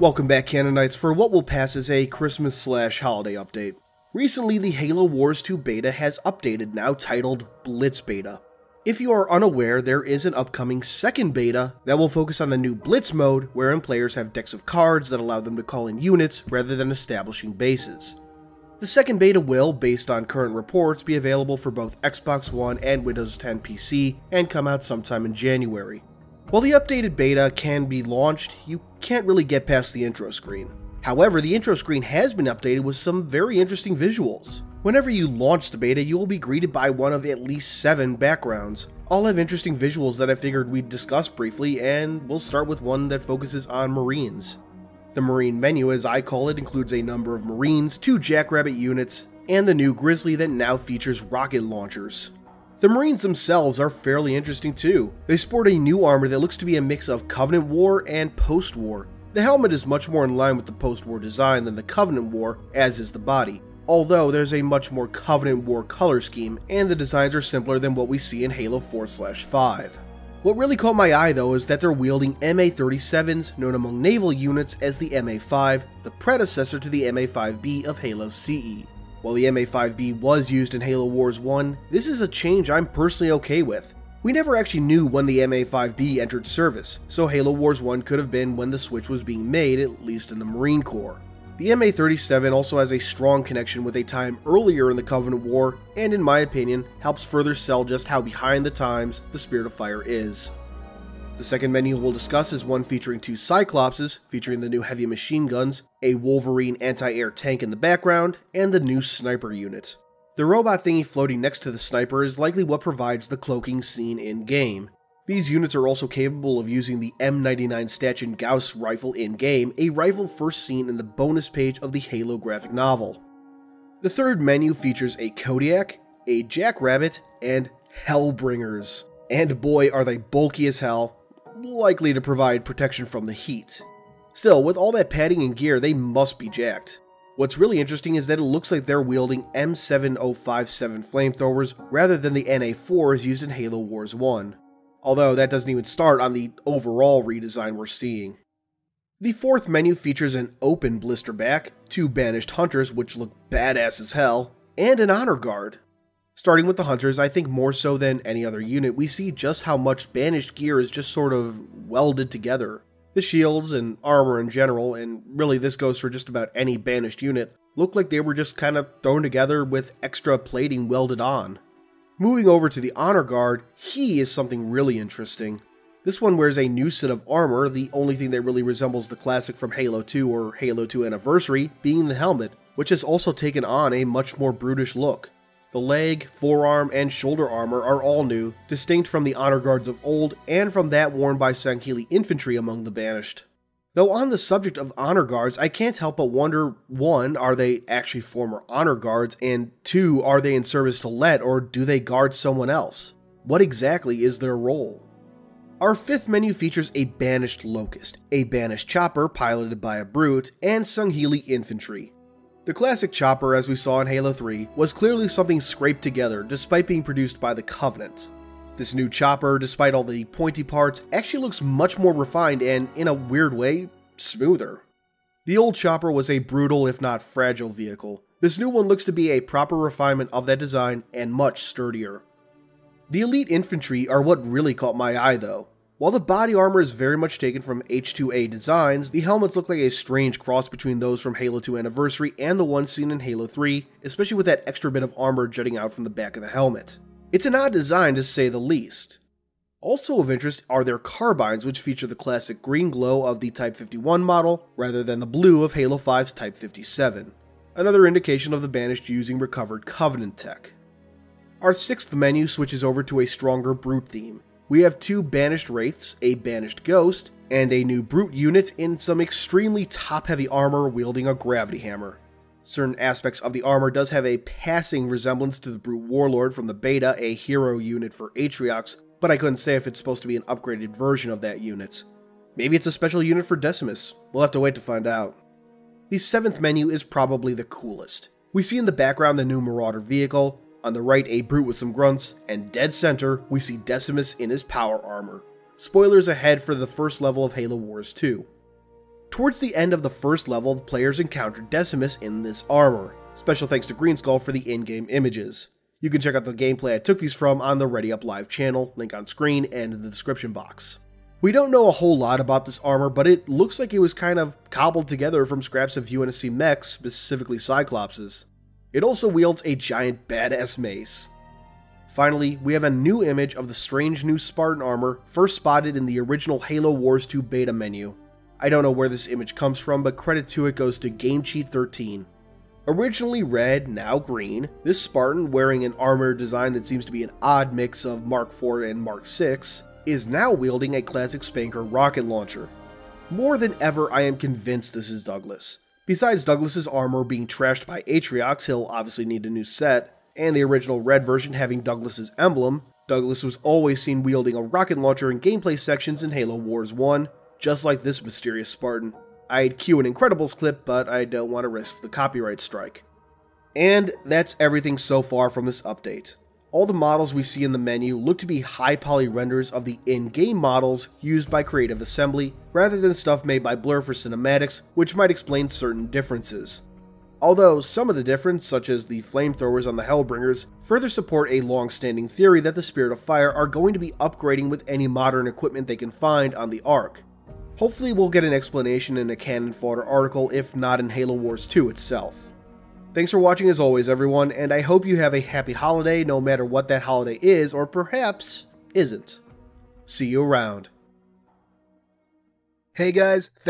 Welcome back, Canonites, for what will pass as a Christmas/holiday update. Recently, the Halo Wars 2 beta has updated, now titled Blitz Beta. If you are unaware, there is an upcoming second beta that will focus on the new Blitz mode, wherein players have decks of cards that allow them to call in units rather than establishing bases. The second beta will, based on current reports, be available for both Xbox One and Windows 10 PC and come out sometime in January. While the updated beta can be launched, you can't really get past the intro screen. However, the intro screen has been updated with some very interesting visuals. Whenever you launch the beta, you will be greeted by one of at least 7 backgrounds. All have interesting visuals that I figured we'd discuss briefly, and we'll start with one that focuses on Marines. The Marine menu, as I call it, includes a number of Marines, 2 Jackrabbit units, and the new Grizzly that now features rocket launchers. The Marines themselves are fairly interesting too. They sport a new armor that looks to be a mix of Covenant War and Post-War. The helmet is much more in line with the post-war design than the Covenant War, as is the body, although there's a much more Covenant War color scheme, and the designs are simpler than what we see in Halo 4/5. What really caught my eye though is that they're wielding MA-37s, known among naval units as the MA-5, the predecessor to the MA-5B of Halo CE. While the MA-5B was used in Halo Wars 1, this is a change I'm personally okay with. We never actually knew when the MA-5B entered service, so Halo Wars 1 could have been when the switch was being made, at least in the Marine Corps. The MA-37 also has a strong connection with a time earlier in the Covenant War, and in my opinion, helps further sell just how behind the times the Spirit of Fire is. The second menu we'll discuss is one featuring 2 Cyclopses, featuring the new heavy machine guns, a Wolverine anti-air tank in the background, and the new sniper unit. The robot thingy floating next to the sniper is likely what provides the cloaking scene in-game. These units are also capable of using the M99 Statuen Gauss rifle in-game, a rifle first seen in the bonus page of the Halo graphic novel. The third menu features a Kodiak, a Jackrabbit, and Hellbringers. And boy are they bulky as hell, likely to provide protection from the heat. Still, with all that padding and gear, they must be jacked. What's really interesting is that it looks like they're wielding M7057 flamethrowers rather than the NA4s used in Halo Wars 1. Although that doesn't even start on the overall redesign we're seeing. The fourth menu features an open blister back, 2 banished hunters which look badass as hell, and an honor guard. Starting with the hunters, I think more so than any other unit, we see just how much banished gear is just sort of welded together. The shields and armor in general, and really this goes for just about any banished unit, look like they were just kind of thrown together with extra plating welded on. Moving over to the honor guard, he is something really interesting. This one wears a new set of armor, the only thing that really resembles the classic from Halo 2 or Halo 2 Anniversary being the helmet, which has also taken on a much more brutish look. The leg, forearm, and shoulder armor are all new, distinct from the honor guards of old and from that worn by Sangheili infantry among the banished. Though on the subject of honor guards, I can't help but wonder, 1, are they actually former honor guards, and 2, are they in service to Let, or do they guard someone else? What exactly is their role? Our fifth menu features a banished Locust, a banished chopper piloted by a brute, and Sangheili infantry. The classic chopper, as we saw in Halo 3, was clearly something scraped together despite being produced by the Covenant. This new chopper, despite all the pointy parts, actually looks much more refined and, in a weird way, smoother. The old chopper was a brutal if not fragile vehicle. This new one looks to be a proper refinement of that design and much sturdier. The elite infantry are what really caught my eye though. While the body armor is very much taken from H2A designs, the helmets look like a strange cross between those from Halo 2 Anniversary and the ones seen in Halo 3, especially with that extra bit of armor jutting out from the back of the helmet. It's an odd design to say the least. Also of interest are their carbines, which feature the classic green glow of the Type 51 model, rather than the blue of Halo 5's Type 57. Another indication of the banished using recovered Covenant tech. Our sixth menu switches over to a stronger brute theme. We have 2 banished wraiths, a banished ghost, and a new brute unit in some extremely top-heavy armor wielding a gravity hammer. Certain aspects of the armor does have a passing resemblance to the brute warlord from the beta, a hero unit for Atriox, but I couldn't say if it's supposed to be an upgraded version of that unit. Maybe it's a special unit for Decimus. We'll have to wait to find out. The seventh menu is probably the coolest. We see in the background the new Marauder vehicle, on the right a brute with some grunts, and dead center we see Decimus in his power armor. Spoilers ahead for the first level of Halo Wars 2. Towards the end of the first level, the players encountered Decimus in this armor. Special thanks to Greenskull for the in-game images. You can check out the gameplay I took these from on the Ready Up Live channel, link on screen and in the description box. We don't know a whole lot about this armor, but it looks like it was kind of cobbled together from scraps of UNSC mechs, specifically Cyclopses. It also wields a giant badass mace. Finally, we have a new image of the strange new Spartan armor, first spotted in the original Halo Wars 2 beta menu. I don't know where this image comes from, but credit to it goes to GameCheat13. Originally red, now green, this Spartan, wearing an armor design that seems to be an odd mix of Mark IV and Mark VI, is now wielding a classic Spanker rocket launcher. More than ever, I am convinced this is Douglas. Besides Douglas's armor being trashed by Atriox, he'll obviously need a new set, and the original red version having Douglas's emblem, Douglas was always seen wielding a rocket launcher in gameplay sections in Halo Wars 1, just like this mysterious Spartan. I'd cue an Incredibles clip, but I don't want to risk the copyright strike. And that's everything so far from this update. All the models we see in the menu look to be high poly renders of the in-game models used by Creative Assembly, rather than stuff made by Blur for cinematics, which might explain certain differences. Although some of the difference, such as the flamethrowers on the Hellbringers, further support a long-standing theory that the Spirit of Fire are going to be upgrading with any modern equipment they can find on the Ark. Hopefully we'll get an explanation in a Canon Fodder article, if not in Halo Wars 2 itself. Thanks for watching as always, everyone, and I hope you have a happy holiday no matter what that holiday is, or perhaps isn't. See you around. Hey guys, thanks